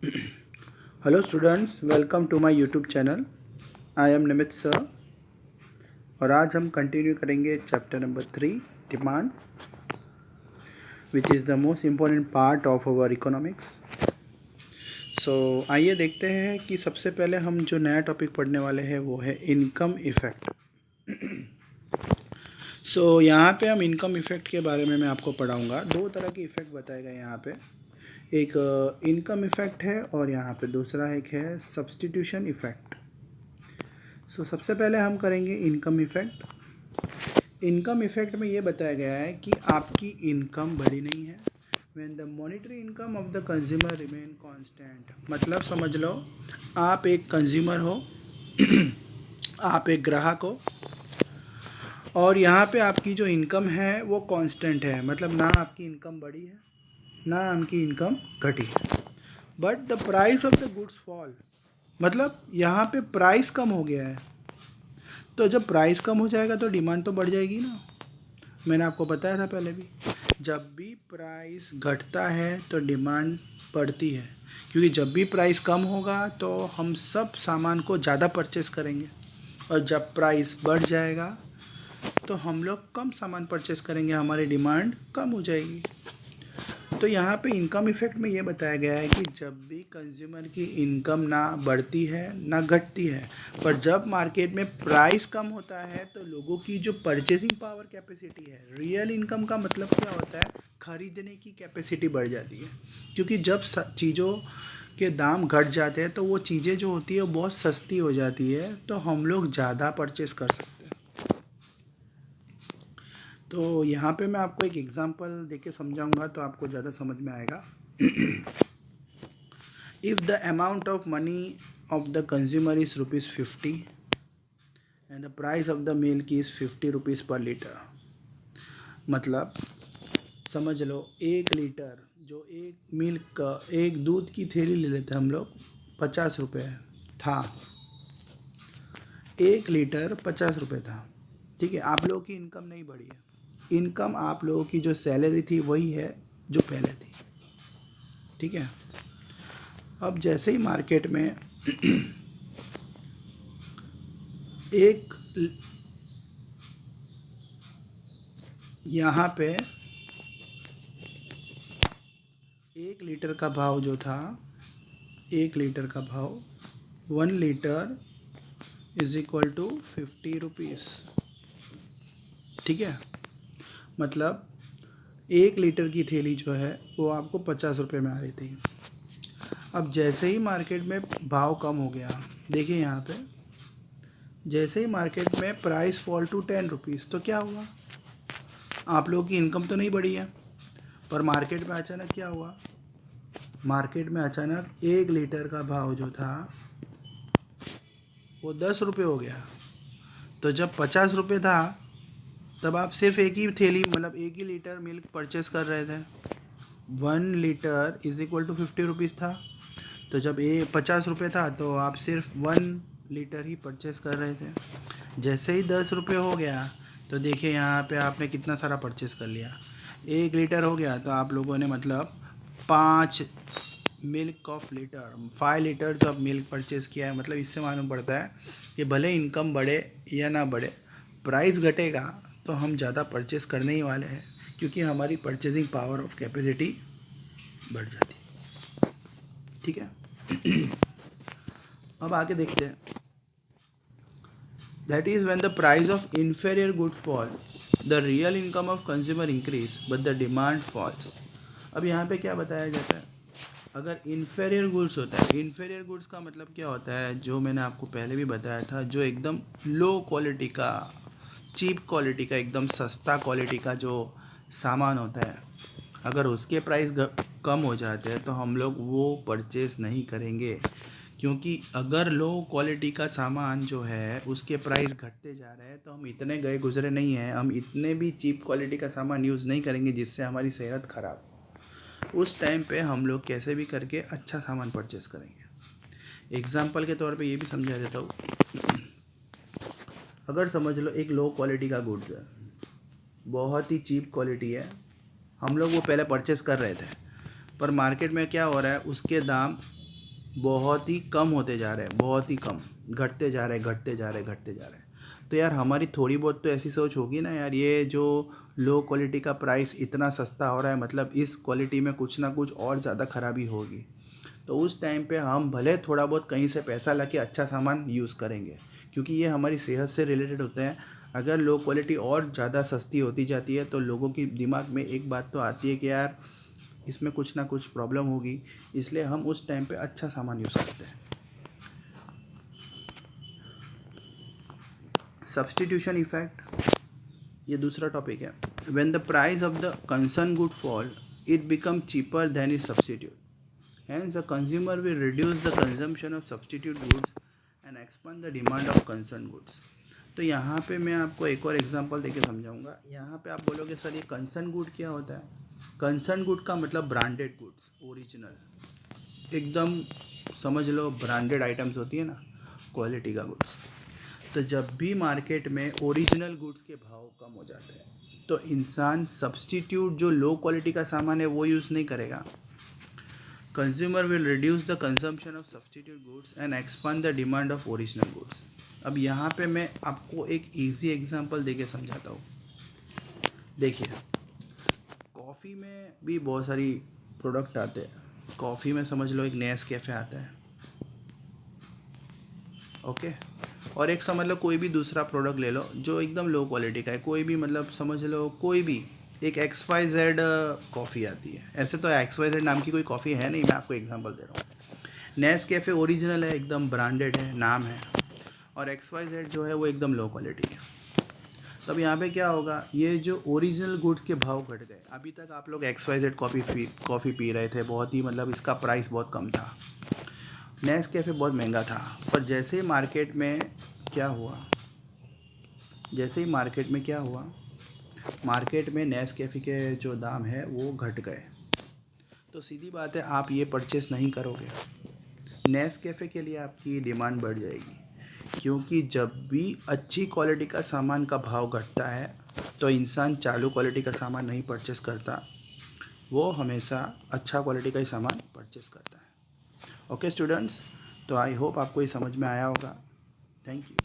Hello students, welcome to my YouTube channel. I am Nimit sir और आज हम continue करेंगे chapter number 3, demand, which is the most important part of our economics. So आइए देखते हैं कि सबसे पहले हम जो नया टॉपिक पढ़ने वाले हैं वो है इनकम इफ़ेक्ट। सो यहाँ पे हम इनकम इफ़ेक्ट के बारे में मैं आपको पढ़ाऊँगा। दो तरह के इफ़ेक्ट बताए गए यहाँ पे। एक इनकम इफ़ेक्ट है और यहाँ पे दूसरा एक है सब्स्टिट्यूशन इफ़ेक्ट। सो सबसे पहले हम करेंगे इनकम इफ़ेक्ट। इनकम इफ़ेक्ट में ये बताया गया है कि आपकी इनकम बढ़ी नहीं है when the monetary income of the consumer remain constant. मतलब समझ लो, आप एक कंज्यूमर हो आप एक ग्राहक हो और यहाँ पे आपकी जो इनकम है वो कांस्टेंट है। मतलब ना आपकी इनकम बढ़ी है ना आपकी इनकम घटी है, but the price of the goods fall. मतलब यहाँ पे प्राइस कम हो गया है। तो जब प्राइस कम हो जाएगा तो डिमांड तो बढ़ जाएगी ना। मैंने आपको बताया था पहले भी, जब भी प्राइस घटता है तो डिमांड बढ़ती है, क्योंकि जब भी प्राइस कम होगा तो हम सब सामान को ज़्यादा परचेस करेंगे और जब प्राइस बढ़ जाएगा तो हम लोग कम सामान परचेस करेंगे, हमारी डिमांड कम हो जाएगी। तो यहाँ पे इनकम इफ़ेक्ट में ये बताया गया है कि जब भी कंज्यूमर की इनकम ना बढ़ती है ना घटती है, पर जब मार्केट में प्राइस कम होता है तो लोगों की जो परचेसिंग पावर कैपेसिटी है, रियल इनकम का मतलब क्या होता है, खरीदने की कैपेसिटी बढ़ जाती है। क्योंकि जब चीज़ों के दाम घट जाते हैं तो वो चीज़ें जो होती है वो बहुत सस्ती हो जाती है, तो हम लोग ज़्यादा परचेस कर सकते हैं। तो यहाँ पे मैं आपको एक एग्जांपल देके समझाऊंगा तो आपको ज़्यादा समझ में आएगा। If the amount of money of the consumer is ₹50 and the price of the milk is ₹50 per liter, मतलब समझ लो 1 लीटर, जो एक मिल्क का एक दूध की थैली ले लेते हैं हम लोग, 50 रुपये था। 1 लीटर 50 रुपये था। ठीक है, आप लोगों की इनकम नहीं बढ़ी है। इनकम आप लोगों की जो सैलरी थी वही है जो पहले थी। ठीक है, अब जैसे ही मार्केट में एक यहाँ पे 1 लीटर का भाव जो था, 1 लीटर का भाव 1 litre is equal to 50 rupees. ठीक है, मतलब 1 लीटर की थैली जो है वो आपको 50 रुपये में आ रही थी। अब जैसे ही मार्केट में भाव कम हो गया, देखिए यहाँ पे जैसे ही मार्केट में प्राइस फॉल टू 10 रुपीज़, तो क्या हुआ, आप लोगों की इनकम तो नहीं बढ़ी है, पर मार्केट में अचानक क्या हुआ, मार्केट में अचानक 1 लीटर का भाव जो था वो 10 रुपये हो गया। तो जब 50 रुपये था तब आप सिर्फ एक ही थैली, मतलब 1 ही लीटर मिल्क परचेस कर रहे थे। 1 litre is equal to 50 rupees था। तो जब ये 50 रुपये था तो आप सिर्फ 1 लीटर ही परचेस कर रहे थे। जैसे ही 10 रुपये हो गया तो देखिए यहाँ पे आपने कितना सारा परचेस कर लिया। 1 लीटर हो गया तो आप लोगों ने मतलब 5 लीटर्स ऑफ मिल्क परचेस किया है। मतलब इससे मालूम पड़ता है कि भले इनकम बढ़े या ना बढ़े, प्राइस घटेगा तो हम ज़्यादा परचेस करने ही वाले हैं, क्योंकि हमारी परचेसिंग पावर ऑफ कैपेसिटी बढ़ जाती है। ठीक है, अब आगे देखते हैं। That is when the price of inferior good fall, the real income of consumer increase but the demand falls. अब यहाँ पे क्या बताया जाता है, अगर इन्फेरियर गुड्स होता है, इन्फेरियर गुड्स का मतलब क्या होता है, जो मैंने आपको पहले भी बताया था, जो एकदम लो क्वालिटी का, चीप क्वालिटी का, एकदम सस्ता क्वालिटी का जो सामान होता है, अगर उसके प्राइस कम हो जाते हैं तो हम लोग वो परचेज़ नहीं करेंगे। क्योंकि अगर लो क्वालिटी का सामान जो है उसके प्राइस घटते जा रहे हैं तो हम इतने गए गुजरे नहीं हैं, हम इतने भी चीप क्वालिटी का सामान यूज़ नहीं करेंगे जिससे हमारी सेहत ख़राब हो। उस टाइम पे हम लोग कैसे भी करके अच्छा सामान परचेस करेंगे। एग्ज़ाम्पल के तौर पे ये भी समझा देता हूँ। अगर समझ लो एक लो क्वालिटी का गुड्स है, बहुत ही चीप क्वालिटी है, हम लोग वो पहले परचेस कर रहे थे, पर मार्केट में क्या हो रहा है, उसके दाम बहुत ही कम होते जा रहे हैं, बहुत ही कम, घटते जा रहे हैं, घटते जा रहे हैं, घटते जा रहे हैं। तो यार हमारी थोड़ी बहुत तो ऐसी सोच होगी ना यार, ये जो लो क्वालिटी का प्राइस इतना सस्ता हो रहा है, मतलब इस क्वालिटी में कुछ ना कुछ और ज़्यादा खराबी होगी। तो उस टाइम पे हम भले थोड़ा बहुत कहीं से पैसा लाके अच्छा सामान यूज़ करेंगे, क्योंकि ये हमारी सेहत से रिलेटेड होते हैं। अगर लो क्वालिटी और ज़्यादा सस्ती होती जाती है तो लोगों की दिमाग में एक बात तो आती है कि यार इसमें कुछ ना कुछ प्रॉब्लम होगी, इसलिए हम उस टाइम पे अच्छा सामान यूज़ करते हैं। सब्स्टिट्यूशन इफेक्ट, ये दूसरा टॉपिक है। When the price of the concern good fall, it become cheaper than is substitute, hence the consumer will reduce the consumption of substitute goods and expand the demand of concerned goods। तो यहाँ पे मैं आपको एक और example देके समझाऊंगा। यहाँ पे आप बोलोगे सर ये कंसर्न गुड क्या होता है? कंसर्न गुड का मतलब ब्रांडेड गुड्स, ओरिजिनल, एकदम समझ लो ब्रांडेड आइटम्स होती है ना, क्वालिटी का गुड्स। तो जब भी मार्केट में ओरिजिनल गुड्स के भाव कम हो जाते हैं तो इंसान सब्स्टिट्यूट जो लो क्वालिटी का सामान है वो यूज़ नहीं करेगा। Consumer will reduce the consumption of substitute goods and expand the demand of original goods. अब यहाँ पे मैं आपको एक इजी एग्जांपल देके समझाता हूँ। देखिए, कॉफ़ी में भी बहुत सारी प्रोडक्ट आते हैं। कॉफ़ी में समझ लो एक नेस्कैफ़े आता है, ओके, और एक समझ लो कोई भी दूसरा प्रोडक्ट ले लो जो एकदम लो क्वालिटी का है, कोई भी मतलब समझ लो कोई भी एक XYZ कॉफ़ी आती है। ऐसे तो XYZ नाम की कोई कॉफ़ी है नहीं, मैं आपको एग्जांपल दे रहा हूँ। नेस्कैफ़े ओरिजिनल है, एकदम ब्रांडेड है, नाम है, और XYZ जो है वो एकदम लो क्वालिटी है। तब यहाँ पे क्या होगा, ये जो ओरिजिनल गुड्स के भाव घट गए। अभी तक आप लोग XYZ कॉफ़ी पी रहे थे, बहुत ही मतलब इसका प्राइस बहुत कम था, नेस्कैफ़े बहुत महंगा था। पर जैसे ही मार्केट में क्या हुआ, मार्केट में नेस्कैफ़े के जो दाम है वो घट गए, तो सीधी बात है आप ये परचेस नहीं करोगे। नेस्कैफ़े के लिए आपकी डिमांड बढ़ जाएगी, क्योंकि जब भी अच्छी क्वालिटी का सामान का भाव घटता है तो इंसान चालू क्वालिटी का सामान नहीं परचेस करता, वो हमेशा अच्छा क्वालिटी का ही सामान परचेस करता है। ओके स्टूडेंट्स, तो आई होप आपको ये समझ में आया होगा। Thank you.